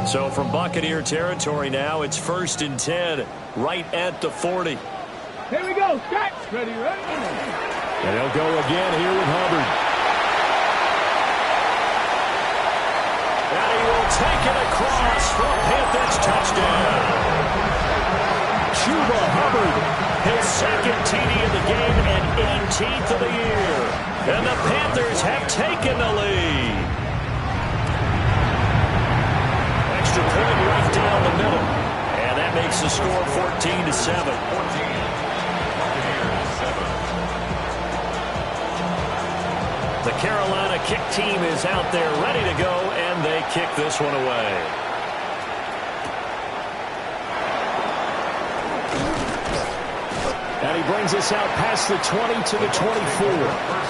So from Buccaneer territory now, it's 1st and 10, right at the 40. Here we go. Start. Ready. And he'll go again here with Hubbard. And he will take it across for a Panthers touchdown. Chuba Hubbard, his second TD of the game and 18th of the year. And the Panthers have taken the lead. Extra point right down the middle. And that makes the score 14-7. The Carolina kick team is out there ready to go, and they kick this one away. And he brings us out past the 20 to the 24.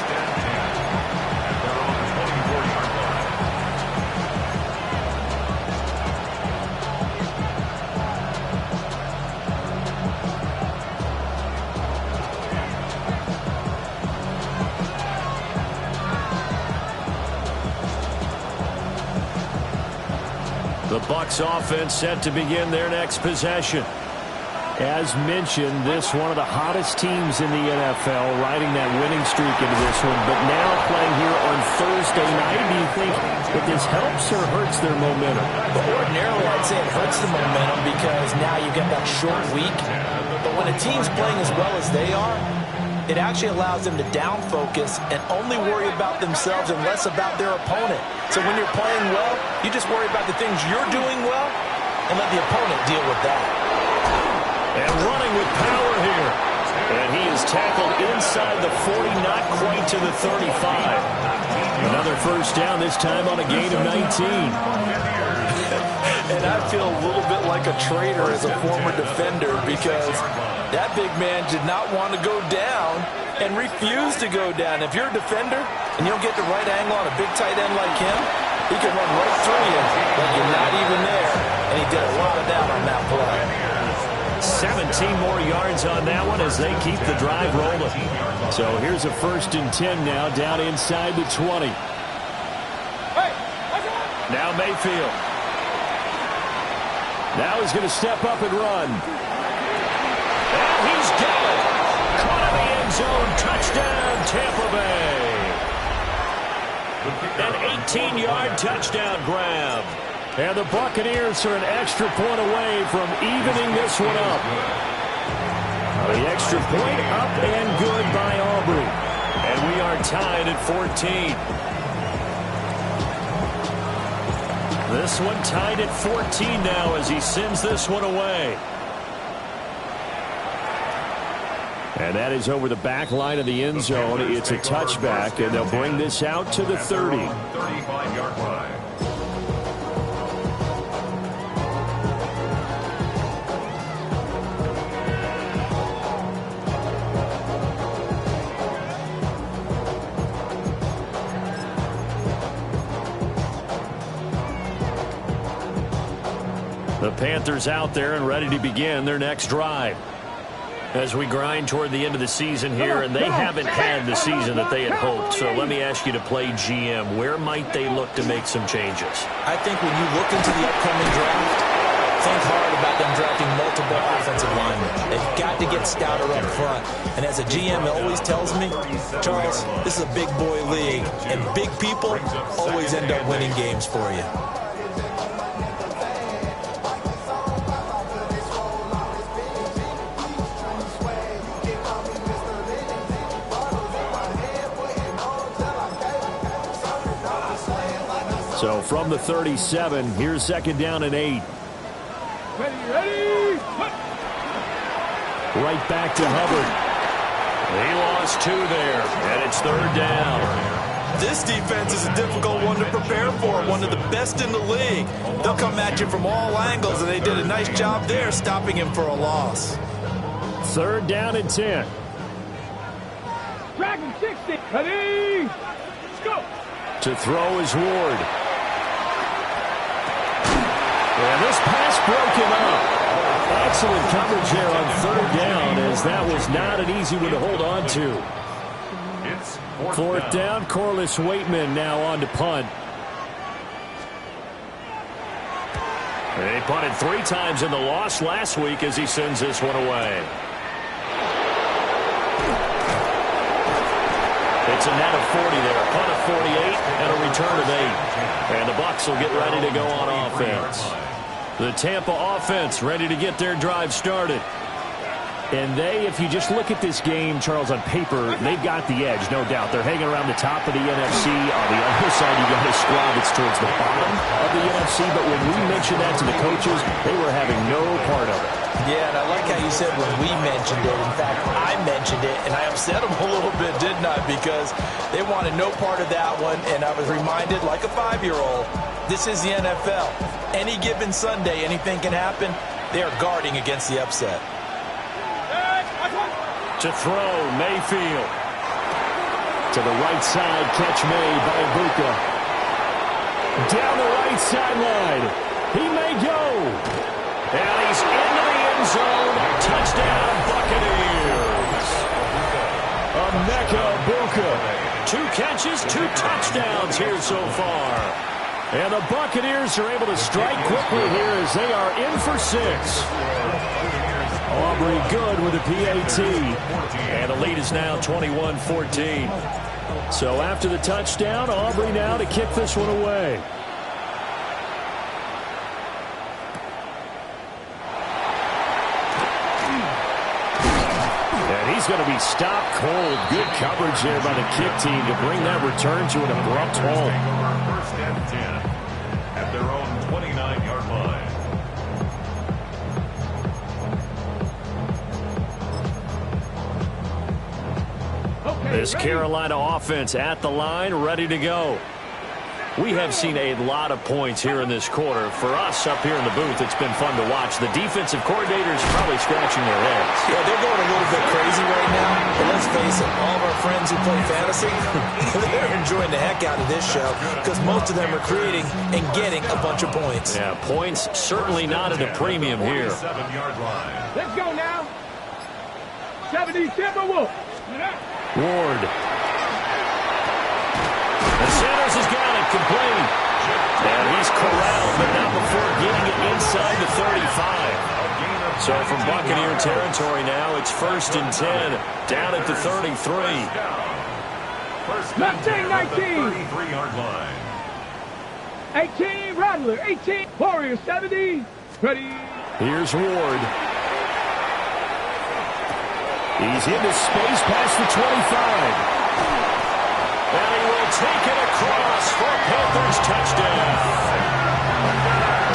The Bucs offense set to begin their next possession. As mentioned, this one of the hottest teams in the NFL, riding that winning streak into this one, but now playing here on Thursday night. Do you think that this helps or hurts their momentum? But ordinarily, I'd say it hurts the momentum because now you get that short week. But when a team's playing as well as they are, it actually allows them to down focus and only worry about themselves and less about their opponent. So when you're playing well, you just worry about the things you're doing well and let the opponent deal with that. And running with power here. And he is tackled inside the 40, not quite to the 35. Another first down, this time on a gain of 19. And I feel a little bit like a traitor as a former defender because that big man did not want to go down and refused to go down. If you're a defender and you don't get the right angle on a big tight end like him, he can run right through you like you're not even there. And he did a lot of that on that play. 17 more yards on that one as they keep the drive rolling. So here's a 1st and 10 now down inside the 20. Now Mayfield. Now he's going to step up and run. And he's got it. Caught in the end zone. Touchdown, Tampa Bay. An 18-yard touchdown grab. And the Buccaneers are an extra point away from evening this one up. The extra point up and good by Aubrey. And we are tied at 14. This one tied at 14 now as he sends this one away. And that is over the back line of the end zone. It's a touchback, and they'll bring this out to the 30. 35-yard line. The Panthers out there and ready to begin their next drive. As we grind toward the end of the season here, and they haven't had the season that they had hoped. So let me ask you to play GM. Where might they look to make some changes? I think when you look into the upcoming draft, think hard about them drafting multiple offensive linemen. They've got to get stouter up front. And as a GM always tells me, Charles, this is a big boy league, and big people always end up winning games for you. So from the 37, here's 2nd down and 8. Ready. Right back to Hubbard. He lost 2 there, and it's 3rd down. This defense is a difficult one to prepare for, one of the best in the league. They'll come at you from all angles, and they did a nice job there stopping him for a loss. 3rd down and 10. Dragon 60. Ready. Let's go. To throw is Ward. And this pass broken up. Excellent coverage there on 3rd down, as that was not an easy one to hold on to. 4th down, Corliss Waitman now on to punt. They punted 3 times in the loss last week as he sends this one away. It's a net of 40 there, a punt of 48, and a return of 8. And the Bucs will get ready to go on offense. The Tampa offense ready to get their drive started. And if you just look at this game, Charles, on paper, they've got the edge, no doubt. They're hanging around the top of the NFC. On the other side, you got a squad that's towards the bottom of the NFC. But when we mentioned that to the coaches, they were having no part of it. Yeah, and I like how you said when we mentioned it. In fact, I mentioned it, and I upset them a little bit, didn't I? Because they wanted no part of that one, and I was reminded, like a 5-year-old, this is the NFL. Any given Sunday, anything can happen. They are guarding against the upset. To throw, Mayfield. To the right side, catch made by Ibuka. Down the right sideline. He may go. And he's into the end zone. Touchdown, Buccaneers. Emeka Ibuka. 2 catches, 2 touchdowns here so far. And the Buccaneers are able to strike quickly here as they are in for 6. Aubrey good with a PAT. And the lead is now 21-14. So after the touchdown, Aubrey now to kick this one away. And he's going to be stopped cold. Good coverage there by the kick team to bring that return to an abrupt halt. First and 10 at their own 29-yard line. This Carolina offense at the line, ready to go. We have seen a lot of points here in this quarter. For us up here in the booth, it's been fun to watch. The defensive coordinators probably scratching their heads. Yeah, they're going a little bit crazy right now. But let's face it, all of our friends who play fantasy, they're enjoying the heck out of this show because most of them are creating and getting a bunch of points. Yeah, points certainly not at a premium here. Let's go now. 70 Timberwolves. Ward. And Sanders has got it complete. And he's corralled, but not before getting it inside the 35. So from Buccaneer territory now, it's 1st and 10, down at the 33. 19. 33-yard line. 18, Rattler. 18, Warriors. 70. Ready. Here's Ward. He's into space past the 25. And he will take it across for a Panthers touchdown.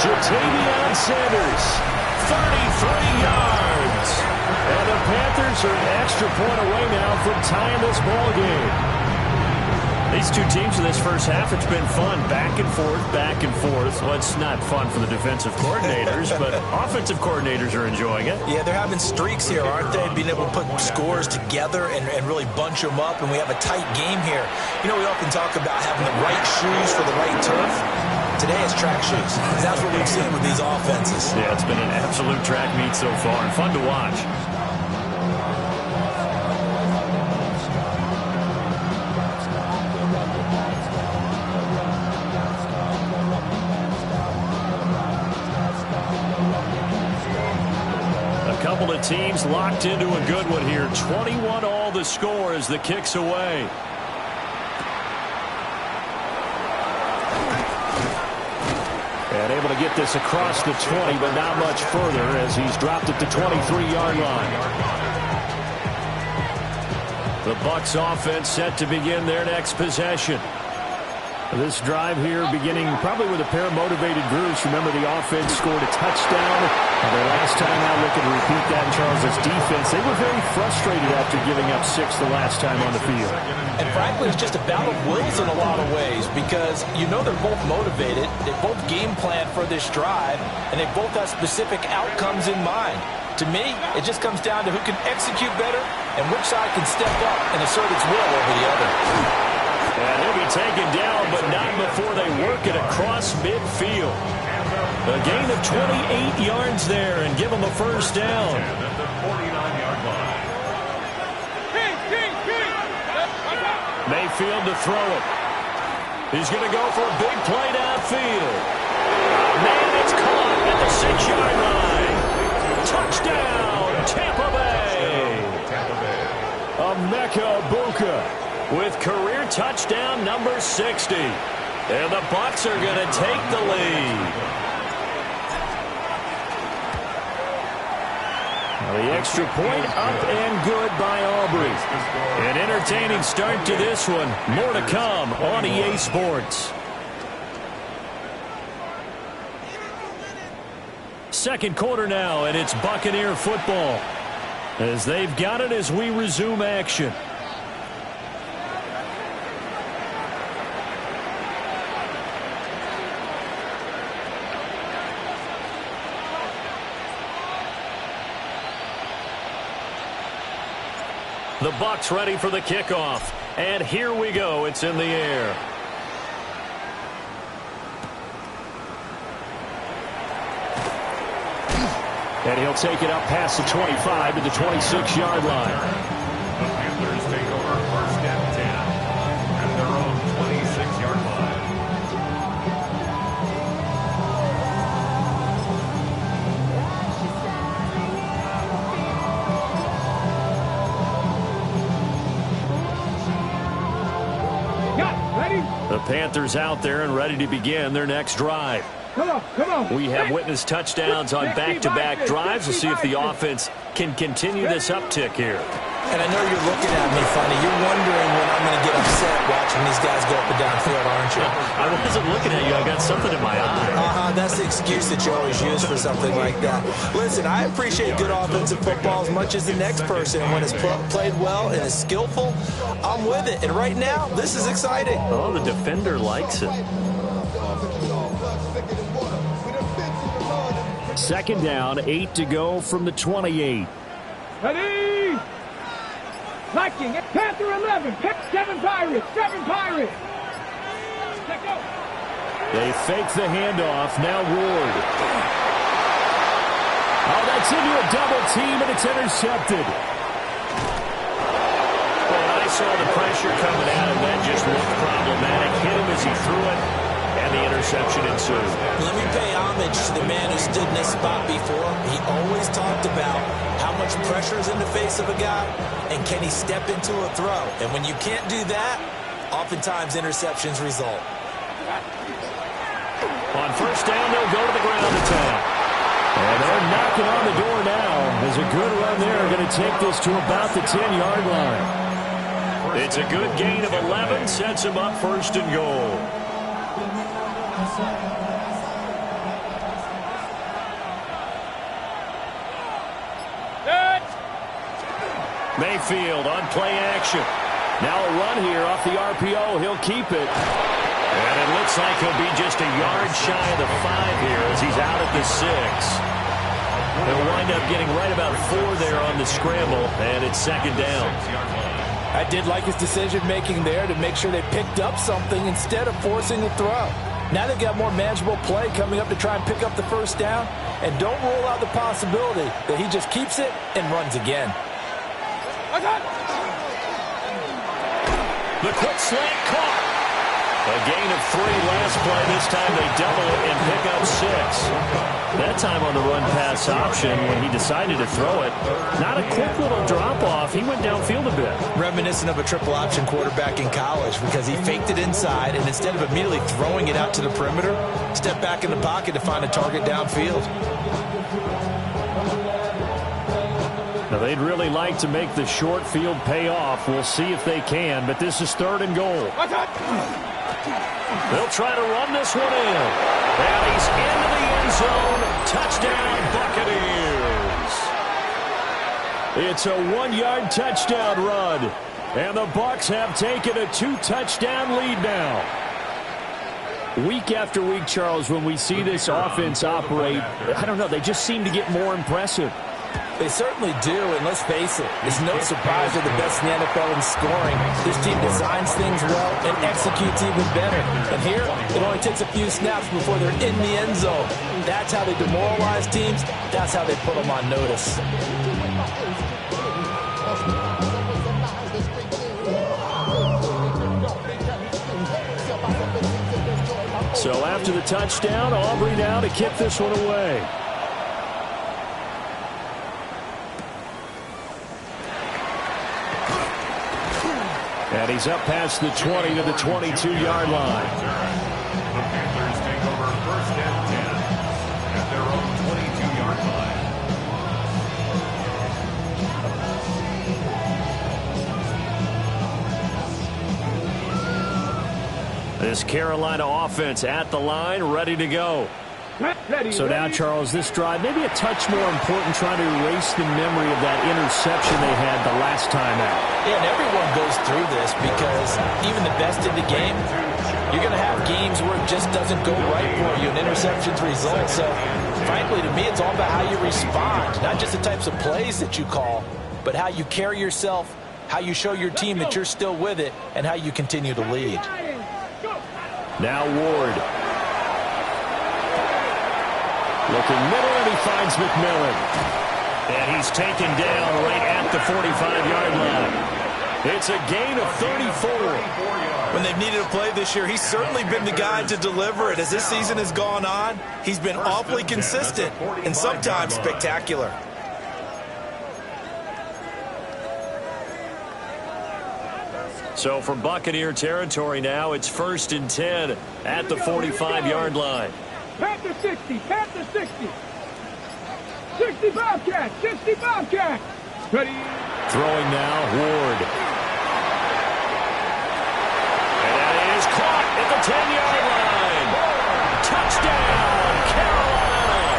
Jatavion Sanders, 33 yards. And the Panthers are an extra point away now from tying this ball game. These two teams in this first half, it's been fun. Back and forth, back and forth. Well, it's not fun for the defensive coordinators, but offensive coordinators are enjoying it. Yeah, they're having streaks here, aren't they? Being able to put scores together and really bunch them up, and we have a tight game here. You know, we often talk about having the right shoes for the right turf. Today it's track shoes. That's what we've seen with these offenses. Yeah, it's been an absolute track meet so far, and fun to watch. Couple of teams locked into a good one here. 21 all the score as the kick's away. And able to get this across the 20, but not much further as he's dropped at the 23-yard line. The Bucs offense set to begin their next possession. This drive here beginning probably with a pair of motivated groups. Remember, the offense scored a touchdown. And their last time out, looking to repeat that in Charles' defense. They were very frustrated after giving up 6 the last time on the field. And frankly, it's just a battle of wills in a lot of ways because you know they're both motivated. They both game plan for this drive, and they both have specific outcomes in mind. To me, it just comes down to who can execute better and which side can step up and assert its will over the other. And he'll be taken down, but not before they work it across midfield. A gain of 28 yards there and give them a first down. Mayfield to throw it. He's going to go for a big play downfield. Man, it's caught at the 6-yard line. Touchdown, Tampa Bay. Emeka Egbuka with career touchdown number 60. And the Bucs are going to take the lead. The extra point up and good by Aubrey. An entertaining start to this one. More to come on EA Sports. Second quarter now, and it's Buccaneer football as they've got it as we resume action. The Bucs ready for the kickoff. And here we go. It's in the air. And he'll take it up past the 25 to the 26-yard line. The Panthers take over first and 10 at their own 26-yard line. The Panthers out there and ready to begin their next drive. Come on. We have witnessed touchdowns on back-to-back drives. We'll see if the offense can continue this uptick here. And I know you're looking at me funny. You're wondering when I'm going to get upset watching these guys go up and down the field, aren't you? I wasn't looking at you. I got something in my eye. That's the excuse that you always use for something like that. Listen, I appreciate good offensive football as much as the next person. When it's played well and is skillful, I'm with it. And right now, this is exciting. Oh, the defender likes it. Second down, 8 to go from the 28. Ready? Liking it. Panther 11. 7 Pirates. 7 Pirates. Let's go. They fake the handoff. Now Ward. Oh, that's into a double team, and it's intercepted. When I saw the pressure coming at him, that just looked problematic. Hit him as he threw it. And the interception ensued. Let me pay homage to the man who stood in this spot before. He always talked about how much pressure is in the face of a guy and can he step into a throw. And when you can't do that, oftentimes interceptions result. On first down, they'll go to the ground attack. And they're knocking on the door now. There's a good run there. Going to take this to about the 10-yard line. It's a good gain of 11. Sets him up first and goal. Mayfield on play action. Now a run here off the RPO. He'll keep it. And it looks like he'll be just a yard shy of the 5 here as he's out at the 6. They'll wind up getting right about 4 there on the scramble, and it's second down. I did like his decision-making there to make sure they picked up something instead of forcing the throw. Now they've got more manageable play coming up to try and pick up the first down, and don't rule out the possibility that he just keeps it and runs again. The quick slant caught. A gain of 3 last play. This time they double it and pick up 6. That time on the run-pass option when he decided to throw it. Not a quick little drop-off. He went downfield a bit. Reminiscent of a triple option quarterback in college because he faked it inside, and instead of immediately throwing it out to the perimeter, stepped back in the pocket to find a target downfield. Now, they'd really like to make the short field pay off. We'll see if they can, but this is third and goal. They'll try to run this one in. And he's into the end zone. Touchdown, Buccaneers. It's a 1-yard touchdown run. And the Bucs have taken a 2-touchdown lead now. Week after week, Charles, when we see this offense operate, I don't know, they just seem to get more impressive. They certainly do, and let's face it, it's no surprise they're the best in the NFL in scoring. This team designs things well and executes even better. And here, it only takes a few snaps before they're in the end zone. That's how they demoralize teams. That's how they put them on notice. So after the touchdown, Aubrey now to kick this one away. And he's up past the 20 to the 22-yard line. The Panthers take over first and 10 at their own 22-yard line. This Carolina offense at the line, ready to go. So now, Charles, this drive, maybe a touch more important, trying to erase the memory of that interception they had the last time out. Yeah, and everyone goes through this because even the best in the game, you're going to have games where it just doesn't go right for you, and interceptions result. So, frankly, to me, it's all about how you respond, not just the types of plays that you call, but how you carry yourself, how you show your team that you're still with it, and how you continue to lead. Now Ward. Looking middle, and he finds McMillan. And he's taken down right at the 45-yard line. It's a gain of 34. When they've needed a play this year, he's certainly been the guy to deliver it. As this season has gone on, he's been awfully consistent and sometimes spectacular. So from Buccaneer territory now, it's 1st and 10 at the 45-yard line. Panther 60, Panther 60. 60 Bobcat, 60 Bobcat. Ready. Throwing now, Ward. And that is caught at the 10-yard line. Touchdown, Carolina.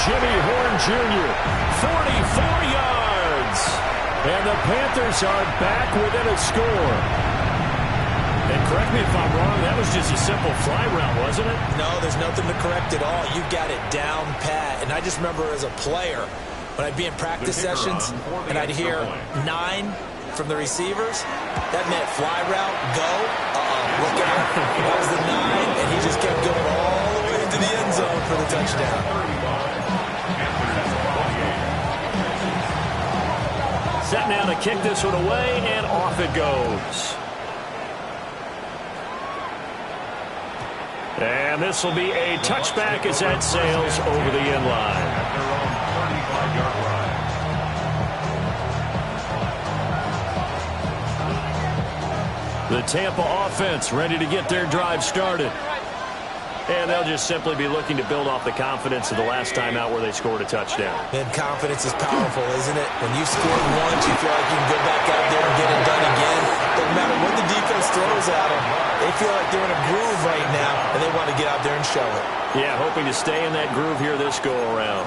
Jimmy Horn Jr., 44 yards. And the Panthers are back within a score. And correct me if I'm wrong, that was just a simple fly route, wasn't it? No, there's nothing to correct at all. You've got it down pat. And I just remember as a player, when I'd be in practice sessions and I'd hear 9 from the receivers, that meant fly route, go, look out. That was the 9, and he just kept going all the way into the end zone for the touchdown. Set now to kick this one away, and off it goes. And this will be a touchback as that sails over the end line. At their own 35-yard line. The Tampa offense ready to get their drive started. And they'll just simply be looking to build off the confidence of the last time out where they scored a touchdown. And confidence is powerful, isn't it? When you scored once, you feel like you can go back out there and get it done again. Doesn't matter what the defense throws at them. They feel like they're in a groove right now, and they want to get out there and show it. Yeah, hoping to stay in that groove here this go-around.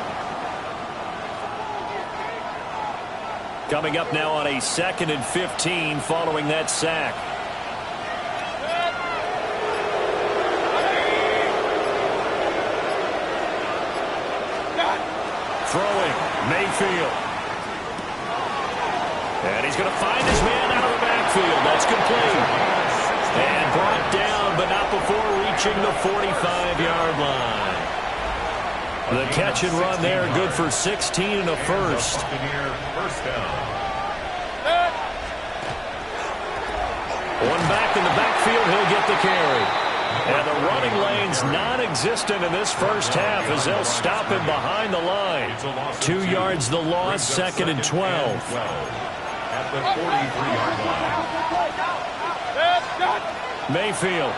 Coming up now on a 2nd and 15 following that sack. Throwing, Mayfield. And he's going to find his man out of the backfield. That's complete. And brought down, but not before reaching the 45-yard line. The catch and run there, good for 16 and a first. First down. One back in the backfield, he'll get the carry. And the running lane's non-existent in this first half as they'll stop him behind the line. 2 yards the loss, 2nd and 12. At the 43-yard line. Mayfield.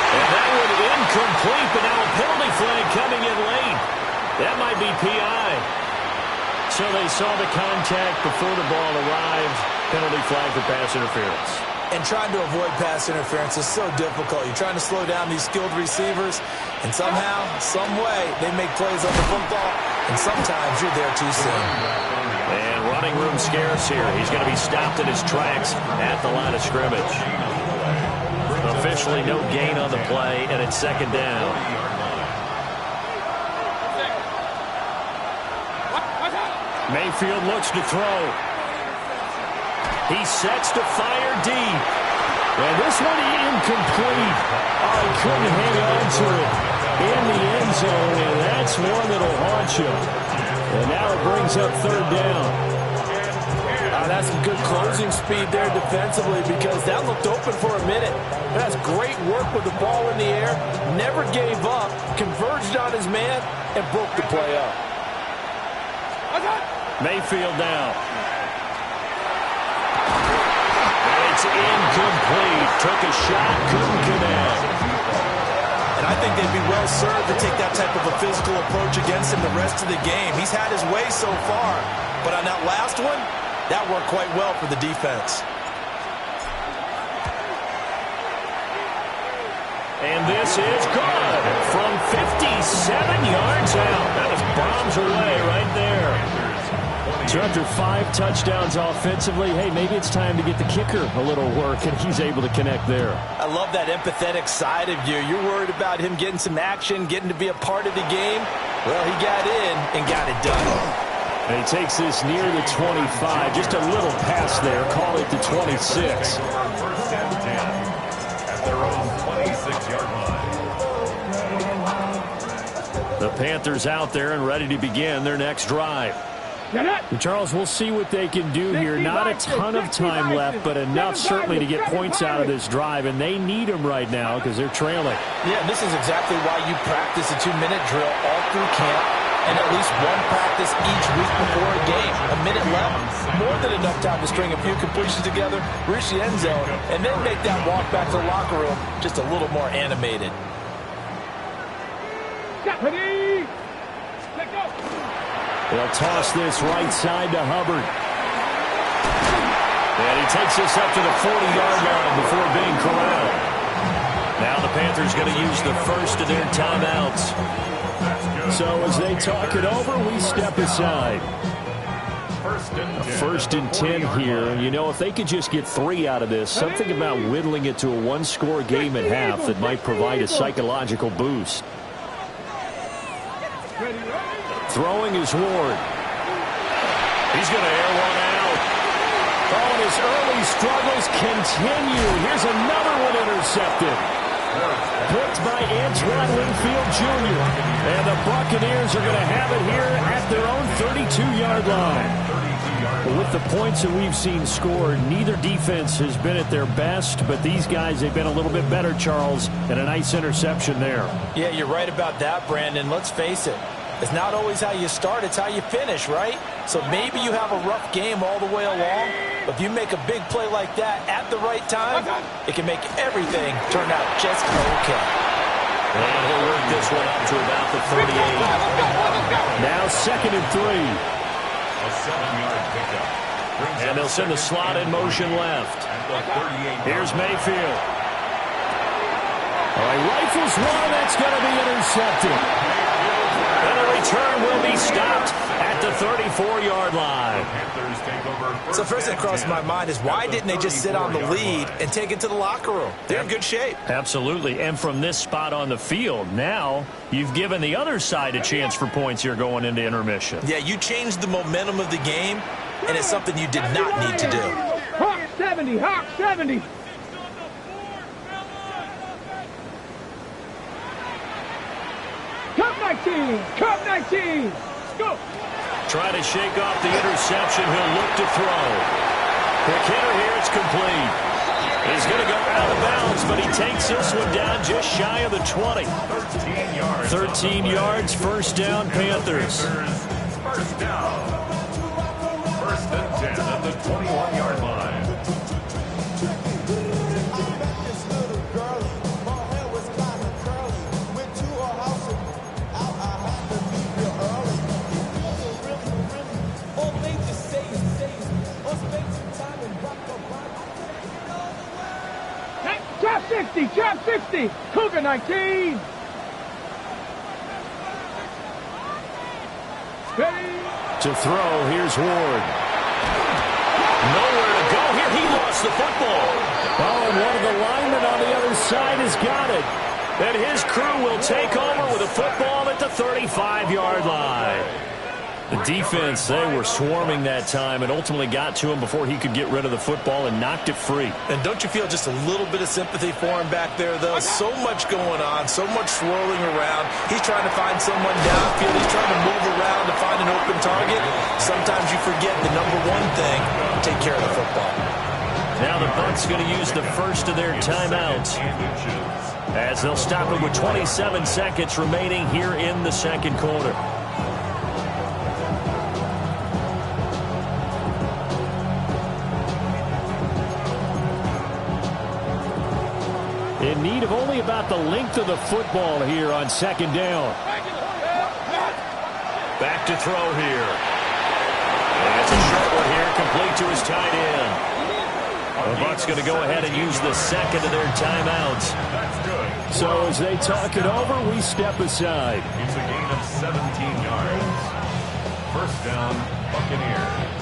And that one incomplete, but now a penalty flag coming in late. That might be PI. So they saw the contact before the ball arrived. Penalty flag for pass interference. And trying to avoid pass interference is so difficult. You're trying to slow down these skilled receivers, and somehow, some way, they make plays on the football, and sometimes you're there too soon. And running room scarce here. He's going to be stopped in his tracks at the line of scrimmage. Officially no gain on the play, and it's 2nd down. Mayfield looks to throw. He sets to fire deep. And this one incomplete. Oh, he couldn't hang on to it in the end zone, and that's one that'll haunt you. And now it brings up 3rd down. Has some good closing speed there defensively because that looked open for a minute. But has great work with the ball in the air, never gave up, converged on his man, and broke the play up. Mayfield now. And it's incomplete. Took a shot, couldn't connect. And I think they'd be well served to take that type of a physical approach against him the rest of the game. He's had his way so far, but on that last one, that worked quite well for the defense. And this is good from 57 yards out. That was bombs away right there. So after 5 touchdowns offensively, hey, maybe it's time to get the kicker a little work, and he's able to connect there. I love that empathetic side of you. You're worried about him getting some action, getting to be a part of the game. Well, he got in and got it done. And he takes this near the 25. Just a little pass there. Call it the 26. First and 10 at their own 26-yard line. The Panthers out there and ready to begin their next drive. And Charles, we'll see what they can do here. Not a ton of time left, but enough certainly to get points out of this drive, and they need them right now because they're trailing. Yeah, this is exactly why you practice a 2-minute drill all through camp and at least one practice each week before a game. A minute left, more than enough time to string a few completions together, reach the end zone, and then make that walk back to the locker room just a little more animated. Ready? Let go. They'll toss this right side to Hubbard. And he takes this up to the 40-yard line before being corralled. Now the Panthers going to use the first of their timeouts. So as they talk it over, we step aside. First and 10 here. And you know, if they could just get 3 out of this, something about whittling it to a one-score game at half that might provide a psychological boost. Throwing is Ward. He's going to air one out. Oh, and his early struggles continue. Here's another one intercepted. Picked by Antoine Winfield Jr. And the Buccaneers are going to have it here at their own 32-yard line. But with the points that we've seen scored, neither defense has been at their best, but these guys, they've been a little bit better, Charles, and a nice interception there. Yeah, you're right about that, Brandon. Let's face it. It's not always how you start, it's how you finish, right? So maybe you have a rough game all the way along, but if you make a big play like that at the right time, it can make everything turn out just okay. And he'll work this one up to about the 38. Now 2nd and 3. A 7-yard pickup. And they'll send the slot in motion left. Here's Mayfield. All right, rifles one, that's going to be intercepted. And the return will be stopped at the 34-yard line. So first thing that crossed my mind is why didn't they just sit on the lead and take it to the locker room? They're in good shape. Absolutely. And from this spot on the field, now you've given the other side a chance for points here going into intermission. Yeah, you changed the momentum of the game, and it's something you did not need to do. Hawk 70, Hawk 70. Cup 19, Cup 19. Go. Trying to shake off the interception. He'll look to throw. Quick hitter here. It's complete. He's going to go out of bounds, but he takes this one down just shy of the 20. 13 yards. 13 yards. First down, Panthers. First down. First and 10 at the 21-yard line. Drop 60, drop 60. Cougar 19. Ready? To throw, here's Ward. Nowhere to go here. He lost the football. Oh, and one of the linemen on the other side has got it. And his crew will take over with a football at the 35-yard line. The defense, they were swarming that time and ultimately got to him before he could get rid of the football and knocked it free. And don't you feel just a little bit of sympathy for him back there, though? So much going on, so much swirling around. He's trying to find someone downfield. He's trying to move around to find an open target. Sometimes you forget the number one thing. take care of the football. Now the Bucs going to use the first of their timeouts, as they'll stop it with 27 seconds remaining here in the second quarter. In need of only about the length of the football here on second down. Back to throw here. And it's a short one here, complete to his tight end. The Bucs going to go ahead and use the second of their timeouts. That's good. So as they talk it over, we step aside. It's a gain of 17 yards. First down, Buccaneers.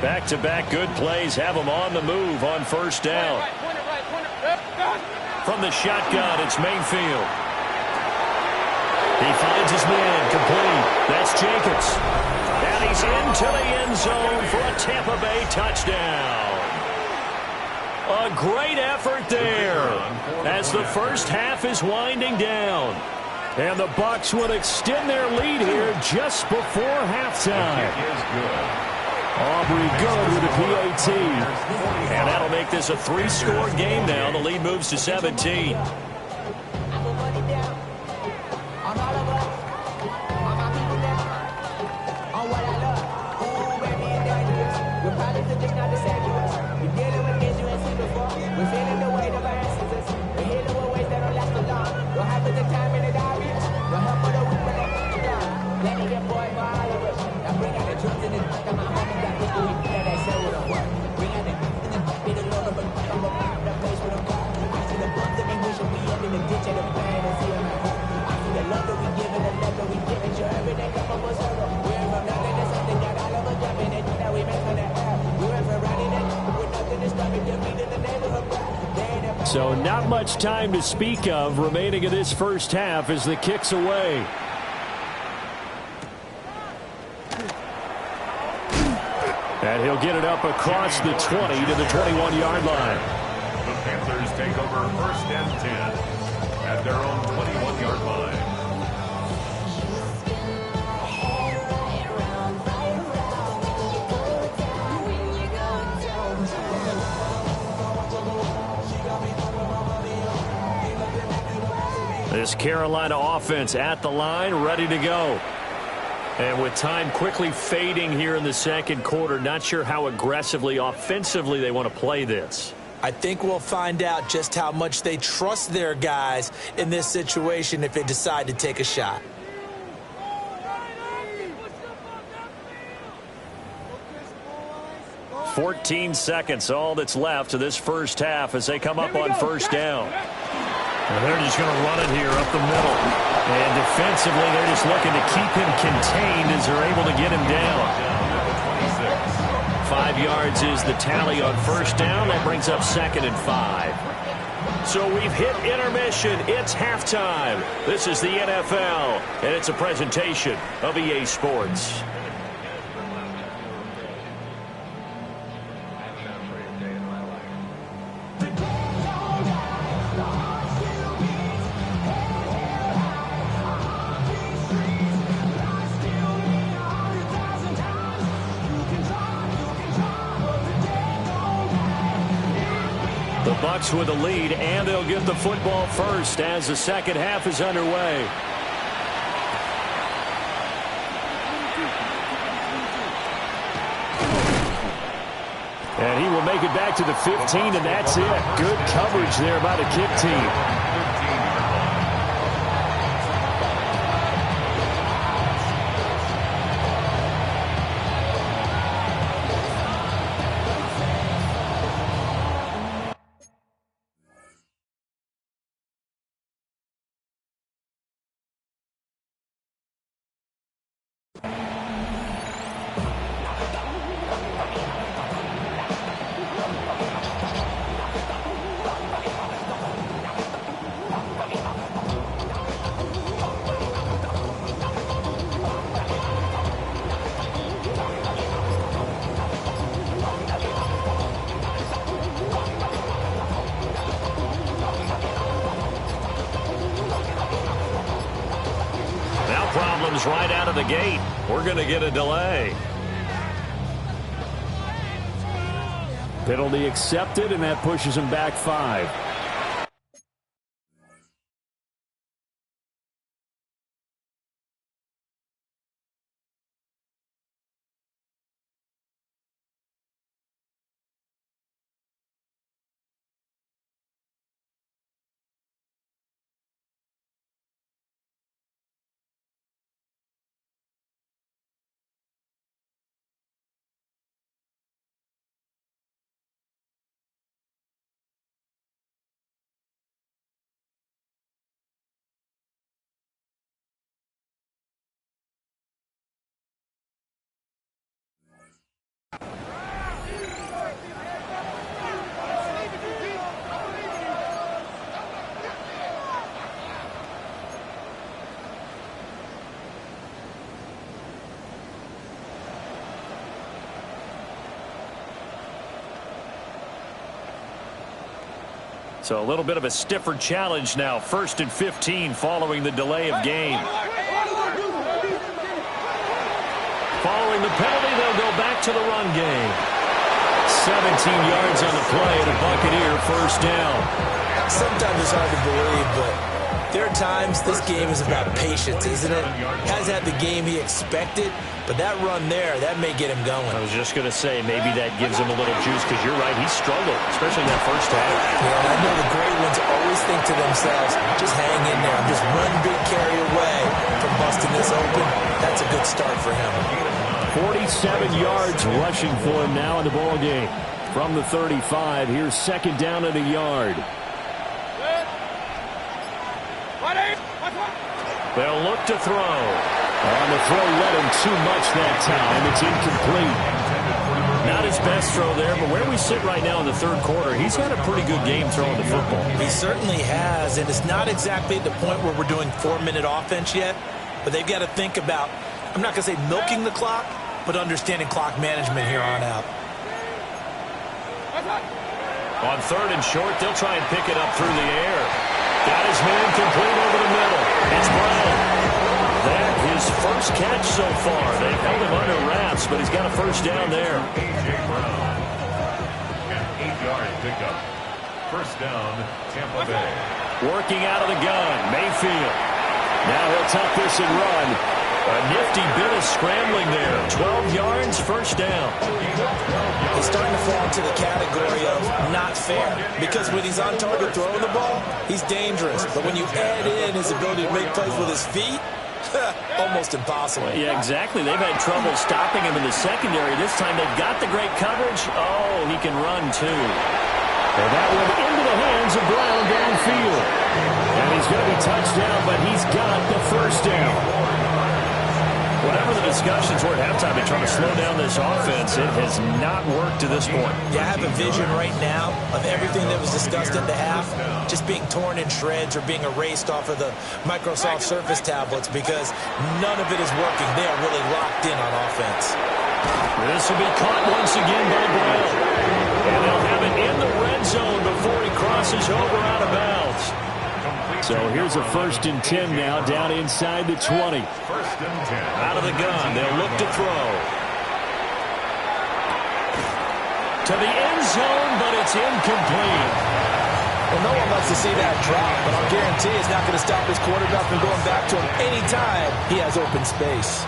Back-to-back good plays have them on the move on first down. From the shotgun, it's Mayfield. He finds his man, complete. That's Jacobs. And he's into the end zone for a Tampa Bay touchdown. A great effort there as the first half is winding down. And the Bucs will extend their lead here just before halftime. Aubrey good with a PAT. And that'll make this a 3-score game now. The lead moves to 17. So not much time to speak of remaining in this first half as the kick's away. And he'll get it up across the 20 to the 21-yard line. The Panthers take over first and 10 at their own 21-yard line. This Carolina offense at the line, ready to go. And with time quickly fading here in the second quarter, not sure how aggressively, offensively they want to play this. I think we'll find out just how much they trust their guys in this situation if they decide to take a shot. "14 seconds, all that's left to this first half as they come up on first down. And they're just going to run it here up the middle. And defensively, they're just looking to keep him contained as they're able to get him down. 5 yards is the tally on first down. That brings up 2nd and 5. So we've hit intermission. It's halftime. This is the NFL, and it's a presentation of EA Sports. Bucs with the lead, and they'll get the football first as the second half is underway. And he will make it back to the 15, and that's it. Good coverage there by the kick team. Right out of the gate, we're going to get a delay. Penalty accepted, and that pushes him back 5. So a little bit of a stiffer challenge now. 1st and 15 following the delay of game. Following the penalty, they'll go back to the run game. 17 yards on the play, and a Buccaneer first down. Sometimes it's hard to believe, but there are times this game is about patience, isn't it? Hasn't had the game he expected, but that run there, that may get him going. I was just going to say, maybe that gives him a little juice, because you're right, he struggled, especially in that first half. Yeah, and I know the great ones always think to themselves, just hang in there. I'm just one big carry away from busting this open. That's a good start for him. 47 yards rushing for him now in the ball game. From the 35, here's 2nd down and a yard. They'll look to throw. On the throw led him too much that time. It's incomplete. Not his best throw there, but where we sit right now in the 3rd quarter, he's had a pretty good game throwing the football. He certainly has, and it's not exactly at the point where we're doing 4-minute offense yet, but they've got to think about, I'm not going to say milking the clock, but understanding clock management here on out. On 3rd and short, they'll try and pick it up through the air. Got his man complete over the middle. It's Brown. That his first catch so far. They've held him under wraps, but he's got a first down there. A.J. Brown. An 8-yard pickup. First down, Tampa Bay. Working out of the gun, Mayfield. Now he'll tuck this and run. A nifty bit of scrambling there. 12 yards, first down. He's starting to fall into the category of not fair, because when he's on target throwing the ball, he's dangerous. But when you add in his ability to make plays with his feet, almost impossible. Yeah, exactly. They've had trouble stopping him in the secondary. This time they've got the great coverage. Oh, he can run too. And that one into the hands of Brown downfield. And he's going to be touched down, but he's got the first down. Whatever the discussions were at halftime in trying to slow down this offense, it has not worked to this point. Yeah, I have a vision right now of everything that was discussed at the half just being torn in shreds or being erased off of the Microsoft Surface tablets, because none of it is working. They are really locked in on offense. This will be caught once again by Brown. And they'll have it in the red zone before he crosses over out of bounds. So here's a 1st and 10 now, down inside the 20. 1st and 10. Out of the gun, they'll look to throw. To the end zone, but it's incomplete. Well, no one wants to see that drop, but I'll guarantee it's not going to stop his quarterback from going back to him anytime he has open space.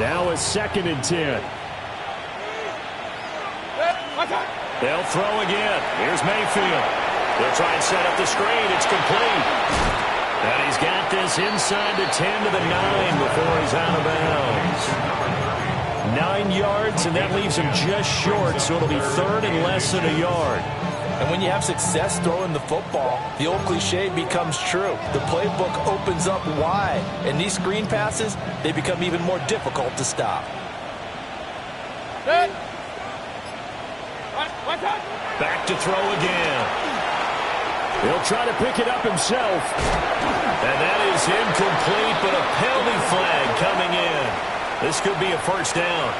Now a 2nd and 10. They'll throw again. Here's Mayfield. They'll try and set up the screen. It's complete. And he's got this inside the 10 to the 9 before he's out of bounds. 9 yards, and that leaves him just short, so it'll be 3rd and less than a yard. And when you have success throwing the football, the old cliche becomes true. The playbook opens up wide, and these screen passes, they become even more difficult to stop. Back to throw again. He'll try to pick it up himself. And that is incomplete, but a penalty flag coming in. This could be a first down.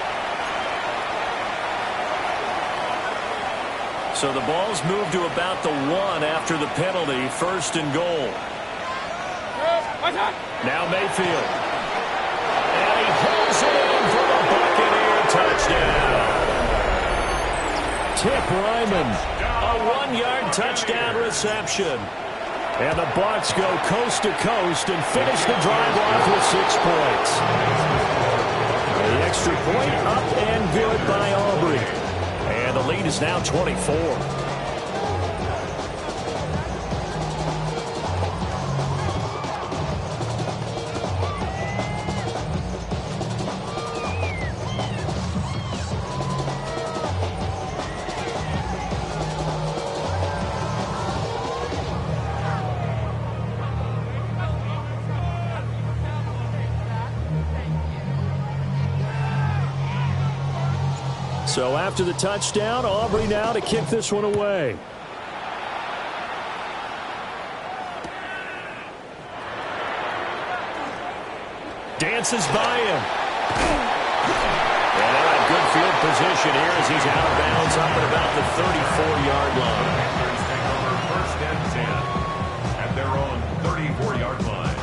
So the ball's moved to about the 1 after the penalty. 1st and goal. Now Mayfield. And he holds it in for the Buccaneer touchdown. Tip Ryman. A 1-yard touchdown reception. And the Bucs go coast to coast and finish the drive off with 6 points. The extra point up and good by Aubrey. And the lead is now 24. So after the touchdown, Aubrey now to kick this one away. Dances by him. And they're in good field position here as he's out of bounds up at about the 34-yard line. Panthers take over 1st and 10 at their own 34-yard line.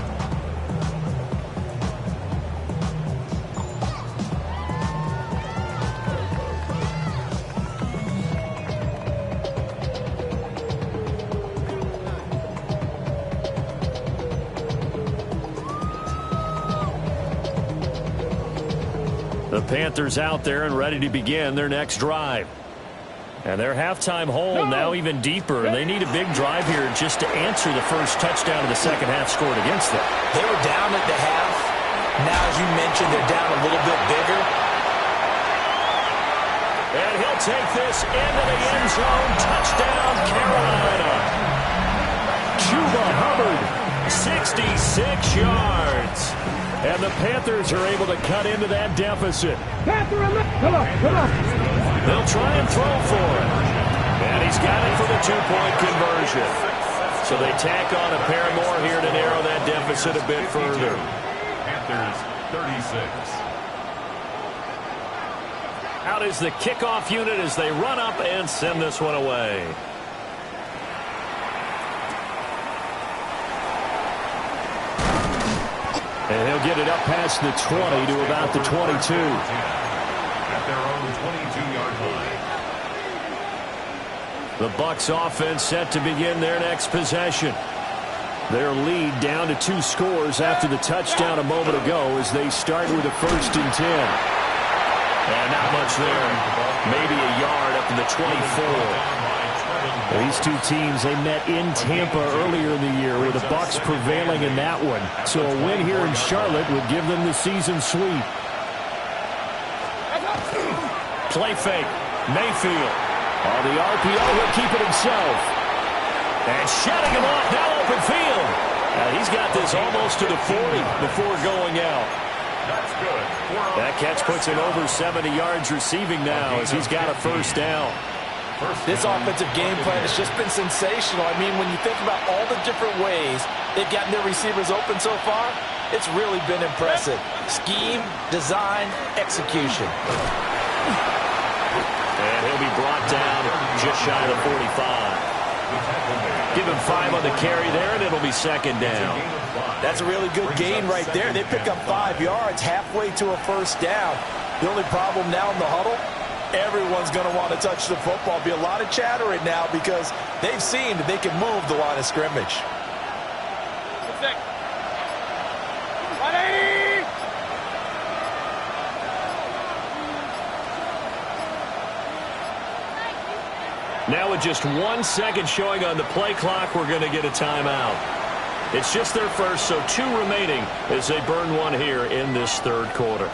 The Panthers out there and ready to begin their next drive. And their halftime hole now even deeper. They need a big drive here just to answer the first touchdown of the second half scored against them. They were down at the half. Now, as you mentioned, they're down a little bit bigger. And he'll take this into the end zone. Touchdown, Carolina. Chuba Hubbard, 66 yards. And the Panthers are able to cut into that deficit. Panther, come on. They'll try and throw for it. And he's got it for the 2-point conversion. So they tack on a pair more here to narrow that deficit a bit further. Panthers 36. Out is the kickoff unit as they run up and send this one away. And he'll get it up past the 20 to about the 22. At their own 22-yard line. The Bucs offense set to begin their next possession. Their lead down to 2 scores after the touchdown a moment ago as they start with a 1st and 10. And not much there. Maybe a yard up to the 24. These two teams, they met in Tampa earlier in the year with the Bucs prevailing in that one. So a win here in Charlotte would give them the season sweep. Play fake. Mayfield. On the RPO, he'll keep it himself. And shutting him off, now open field. He's got this almost to the 40 before going out. That's good. That catch puts him over 70 yards receiving now as he's got a 1st down. This offensive game plan has just been sensational. I mean, when you think about all the different ways they've gotten their receivers open so far, it's really been impressive. Scheme, design, execution. And he'll be brought down just shy of the 45. Give him 5 on the carry there, and it'll be 2nd down. That's a really good gain right there. They pick up 5 yards halfway to a 1st down. The only problem now in the huddle, everyone's going to want to touch the football. Be a lot of chatter right now because they've seen that they can move the line of scrimmage. Now with just 1 second showing on the play clock, we're going to get a timeout. It's just their first, so 2 remaining as they burn one here in this 3rd quarter.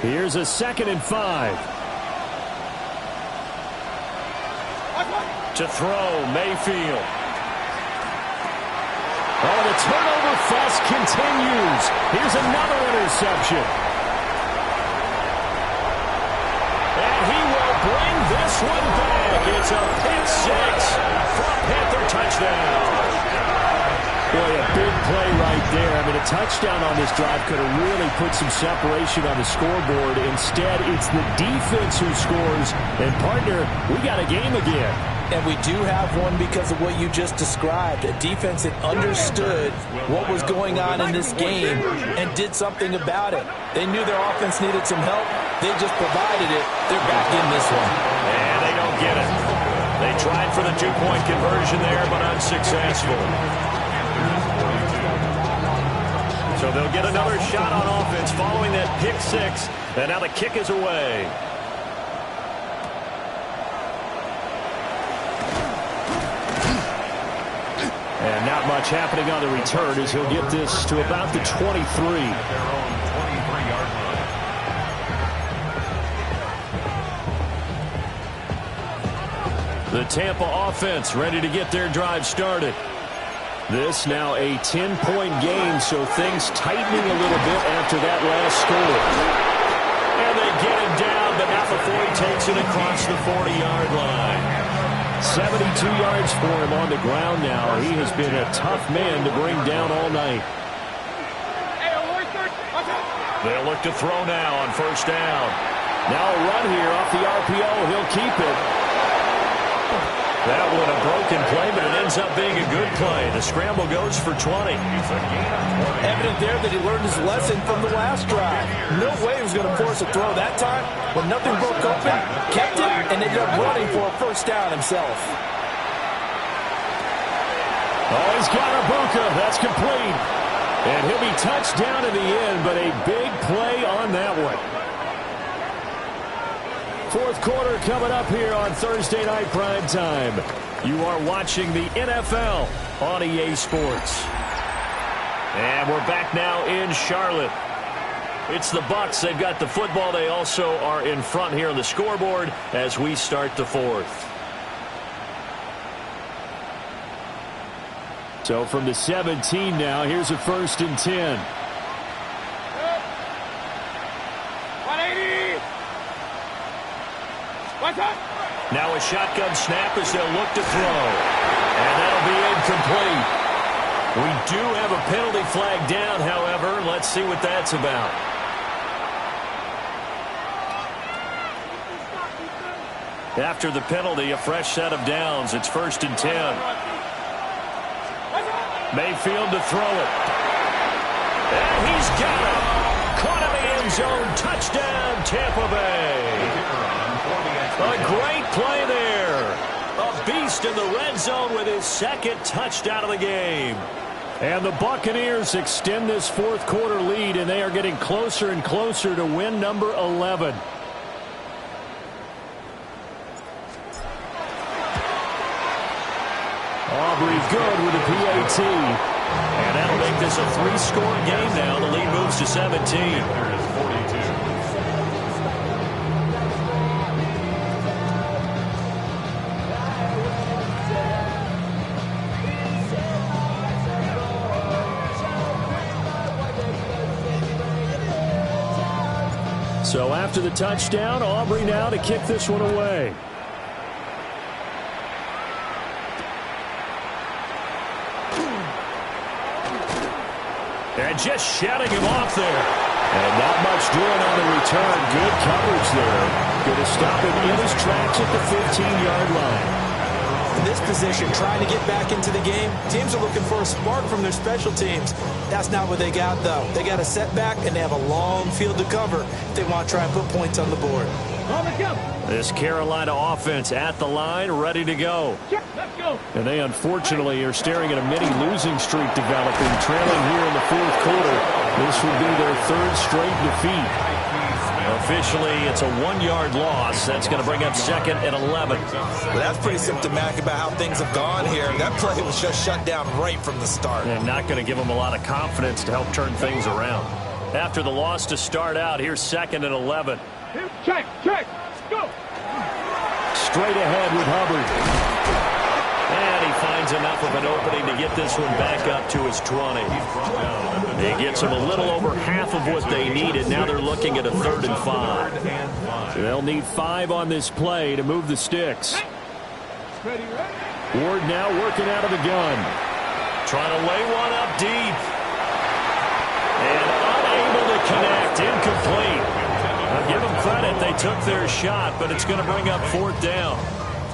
Here's a 2nd and 5. To throw, Mayfield. Oh, the turnover fuss continues. Here's another interception. And he will bring this one back. It's a pick 6 for a Panther touchdown. Boy, a big play right there. I mean, a touchdown on this drive could have really put some separation on the scoreboard. Instead, it's the defense who scores. And, partner, we got a game again. And we do have one because of what you just described. A defense that understood what was going on in this game and did something about it. They knew their offense needed some help. They just provided it. They're back in this one. And they don't get it. They tried for the two-point conversion there, but unsuccessful. So they'll get another shot on offense following that pick six. And now the kick is away. And not much happening on the return as he'll get this to about the 23. Their own 23-yard line. The Tampa offense ready to get their drive started. This now a 10-point game, so things tightening a little bit after that last score. And they get him down, but not before he takes it across the 40-yard line. 72 yards for him on the ground now. He has been a tough man to bring down all night. They'll look to throw now on first down. Now a run here off the RPO. He'll keep it. That one a broken play, but it ends up being a good play. The scramble goes for 20. Evident there that he learned his lesson from the last drive. No way he was going to force a throw that time. When nothing broke open, kept it, and ended up running for a first down himself. Oh, he's got Ibuka. That's complete. And he'll be touched down in the end, but a big play on that one. Fourth quarter coming up here on Thursday Night Prime Time. You are watching the NFL on EA Sports. And we're back now in Charlotte. It's the Bucs. They've got the football. They also are in front here on the scoreboard as we start the fourth. So from the 17 now, here's a 1st and 10. 180. Now a shotgun snap as they'll look to throw. And that'll be incomplete. We do have a penalty flag down, however. Let's see what that's about. After the penalty, a fresh set of downs. It's 1st and 10. Mayfield to throw it. And he's got it. Caught in the end zone. Touchdown, Tampa Bay. A great play there. A beast in the red zone with his second touchdown of the game. And the Buccaneers extend this fourth quarter lead, and they are getting closer and closer to win number 11. Aubrey good with a PAT. And that'll make this a 3-score game now. The lead moves to 17. There is 42. So after the touchdown, Aubrey now to kick this one away. And just shutting him off there. And not much doing on the return. Good coverage there. Going to stop him in his tracks at the 15-yard line. In this position, trying to get back into the game, teams are looking for a spark from their special teams. That's not what they got, though. They got a setback, and they have a long field to cover if they want to try and put points on the board. This Carolina offense at the line, ready to go. Let's go. And they unfortunately are staring at a mini losing streak developing, trailing here in the fourth quarter. This would be their 3rd straight defeat. Officially, it's a 1-yard loss. That's going to bring up 2nd and 11. Well, that's pretty symptomatic about how things have gone here. That play was just shut down right from the start. And not going to give them a lot of confidence to help turn things around. After the loss to start out, here's 2nd and 11. Check. Go. Straight ahead with Hubbard. And he finds enough of an opening to get this one back up to his 20. He gets them a little over half of what they needed. Now they're looking at a 3rd and 5. So they'll need 5 on this play to move the sticks. Ward now working out of the gun. Trying to lay one up deep. And unable to connect. Incomplete. I'll give them credit. They took their shot, but it's going to bring up 4th down.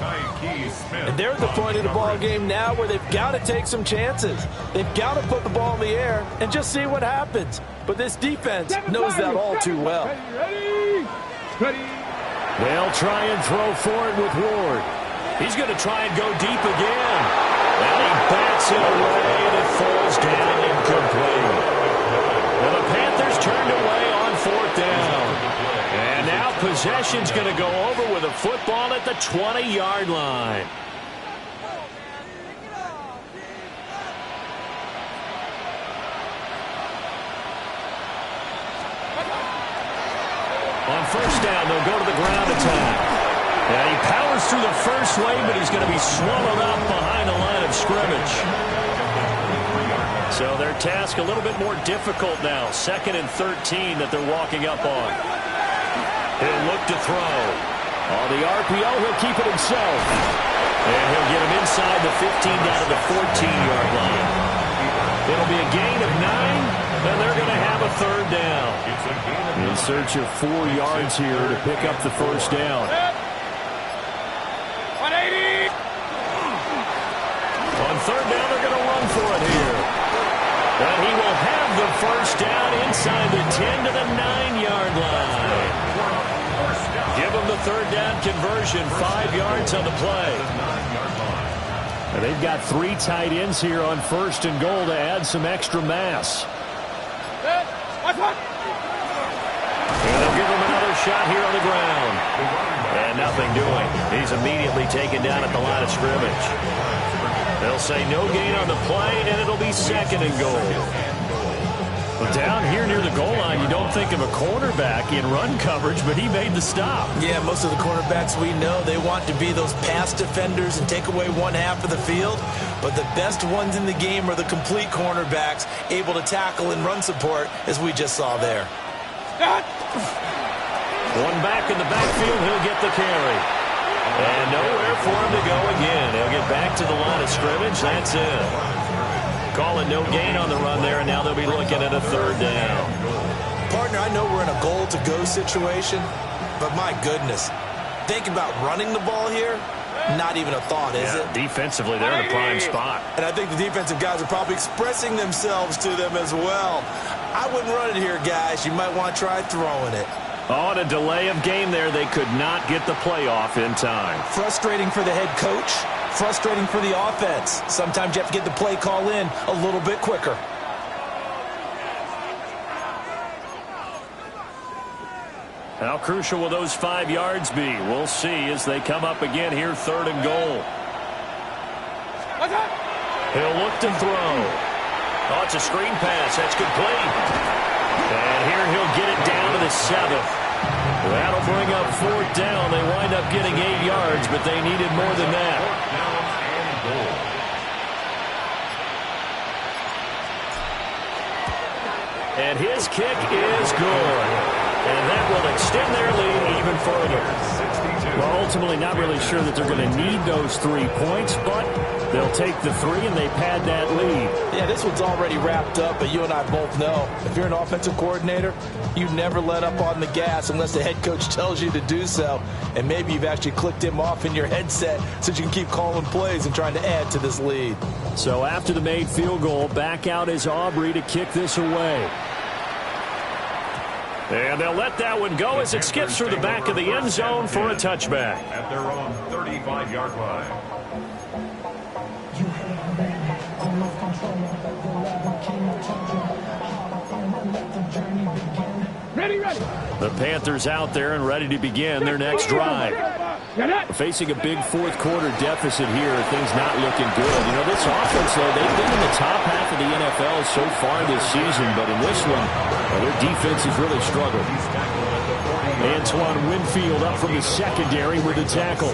And they're at the point of the ball game now where they've got to take some chances. They've got to put the ball in the air and just see what happens. But this defense knows that all too well. Ready. They'll try and throw for it with Ward. He's going to try and go deep again. And he bats it away, and it falls down incomplete. Well, the Panthers turned away on 4th down. And now possession's going to go over with a football at the 20-yard line. On 1st down, they'll go to the ground attack. And he powers through the first wave, but he's going to be swallowed up behind the line of scrimmage. So their task a little bit more difficult now. 2nd and 13 that they're walking up on. He'll look to throw. On the RPO, he'll keep it himself. And he'll get him inside the 15 down to the 14-yard line. It'll be a gain of 9. And they're going to have a 3rd down. In search of 4 yards here to pick up the 1st down. 180. On 3rd down, they're going to run for it here. And he will have the 1st down inside the 10 to the 9-yard line. Give him the 3rd down conversion, 5 yards on the play. And they've got 3 tight ends here on 1st and goal to add some extra mass. And they'll give him another shot here on the ground. And nothing doing. He's immediately taken down at the line of scrimmage. They'll say no gain on the play, and it'll be 2nd and goal. Well, down here near the goal line, you don't think of a cornerback in run coverage, but he made the stop. Yeah, most of the cornerbacks we know, they want to be those pass defenders and take away one half of the field. But the best ones in the game are the complete cornerbacks, able to tackle and run support, as we just saw there. One back in the backfield, he'll get the carry. And nowhere for him to go again. He'll get back to the line of scrimmage. That's it. Calling no gain on the run there, and now they'll be looking at a 3rd down. Partner, I know we're in a goal-to-go situation, but my goodness, think about running the ball here. Not even a thought, is it? Defensively, they're in a prime spot. And I think the defensive guys are probably expressing themselves to them as well. I wouldn't run it here, guys. You might want to try throwing it. On a delay of game there, they could not get the play off in time. Frustrating for the head coach. Frustrating for the offense. Sometimes you have to get the play call in a little bit quicker. How crucial will those 5 yards be? We'll see as they come up again here, 3rd and goal. He'll look to throw. Oh, it's a screen pass. That's complete. And here he'll get it down to the 7th. That'll bring up 4th down. They wind up getting 8 yards, but they needed more than that. And his kick is good. And that will extend their lead even further. Well, ultimately not really sure that they're going to need those 3 points, but they'll take the 3 and they pad that lead. Yeah, this one's already wrapped up, but you and I both know if you're an offensive coordinator, you never let up on the gas unless the head coach tells you to do so. And maybe you've actually clicked him off in your headset so you can keep calling plays and trying to add to this lead. So after the made field goal, back out is Aubrey to kick this away. And they'll let that one go as it skips through the back of the end zone for a touchback. At their own 35-yard line. Ready. The Panthers out there and ready to begin their next drive. Facing a big 4th quarter deficit here, things not looking good. You know, this offense, though, they've been in the top half of the NFL so far this season, but in this one, their defense has really struggled. Antoine Winfield up from the secondary with a tackle.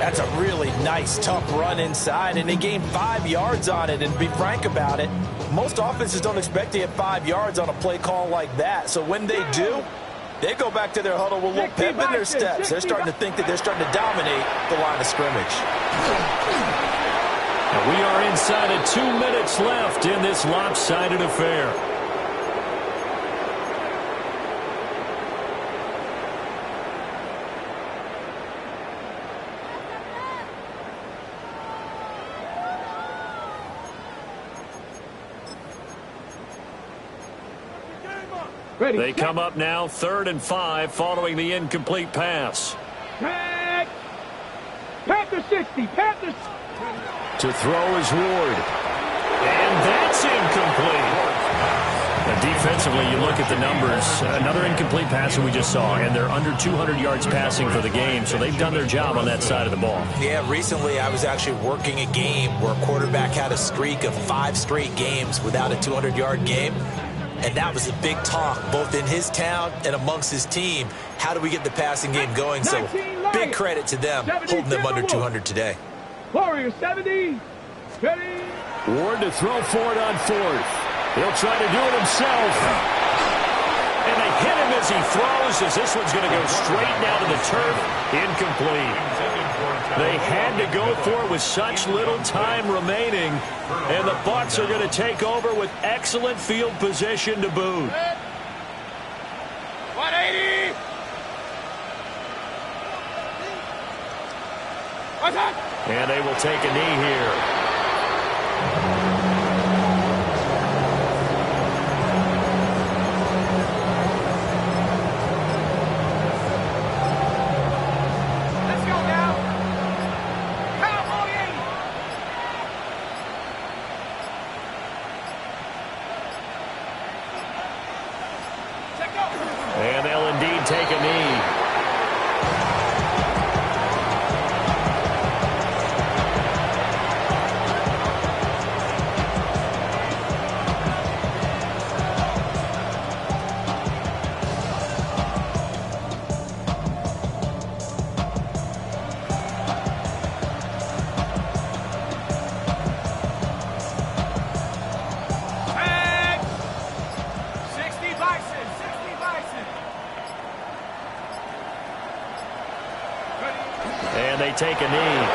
That's a really nice, tough run inside, and they gained 5 yards on it. And to be frank about it, most offenses don't expect to get 5 yards on a play call like that. So when they do, they go back to their huddle with a little pep in their steps. They're starting to think that they're starting to dominate the line of scrimmage. And we are inside of 2 minutes left in this lopsided affair. Ready. They come up now 3rd and 5 following the incomplete pass. Set. Panther 60. Panther. To throw is Ward. And that's incomplete. Now defensively, you look at the numbers. Another incomplete pass that we just saw, and they're under 200 yards passing for the game, so they've done their job on that side of the ball. Yeah, recently I was actually working a game where a quarterback had a streak of 5 straight games without a 200-yard game. And that was a big talk, both in his town and amongst his team. How do we get the passing game going? So big credit to them, holding them under 200 today. Warriors 70. Ready. Ward to throw for it on 4th. He'll try to do it himself. And they hit him as he throws, as this one's going to go straight down to the turf. Incomplete. They had to go for it with such little time remaining. And the Bucs are going to take over with excellent field position to boot. 180. And they will take a knee here. And they'll indeed take a knee. And they take a knee.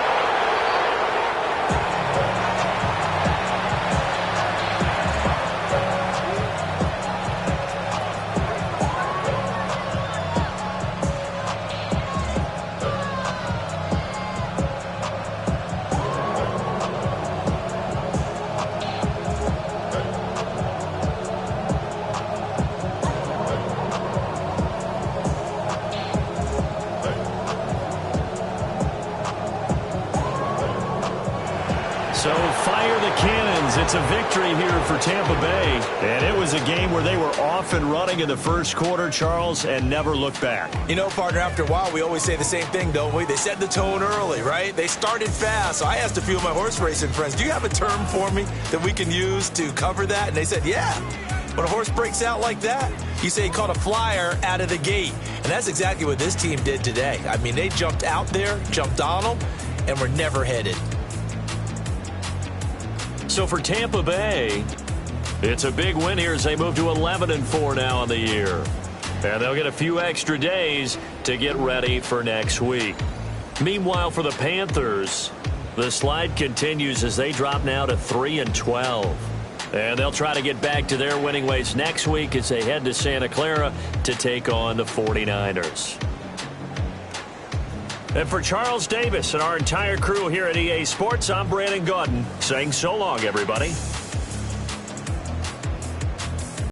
So fire the cannons. It's a victory here for Tampa Bay. And it was a game where they were off and running in the first quarter, Charles, and never looked back. You know, partner, after a while, we always say the same thing, don't we? They set the tone early, right? They started fast. So I asked a few of my horse racing friends, do you have a term for me that we can use to cover that? And they said, yeah. When a horse breaks out like that, you say he caught a flyer out of the gate. And that's exactly what this team did today. I mean, they jumped out there, jumped on them, and were never headed. So for Tampa Bay, it's a big win here as they move to 11-4 now on the year. And they'll get a few extra days to get ready for next week. Meanwhile, for the Panthers, the slide continues as they drop now to 3-12. And they'll try to get back to their winning ways next week as they head to Santa Clara to take on the 49ers. And for Charles Davis and our entire crew here at EA Sports, I'm Brandon Gaudin saying so long, everybody.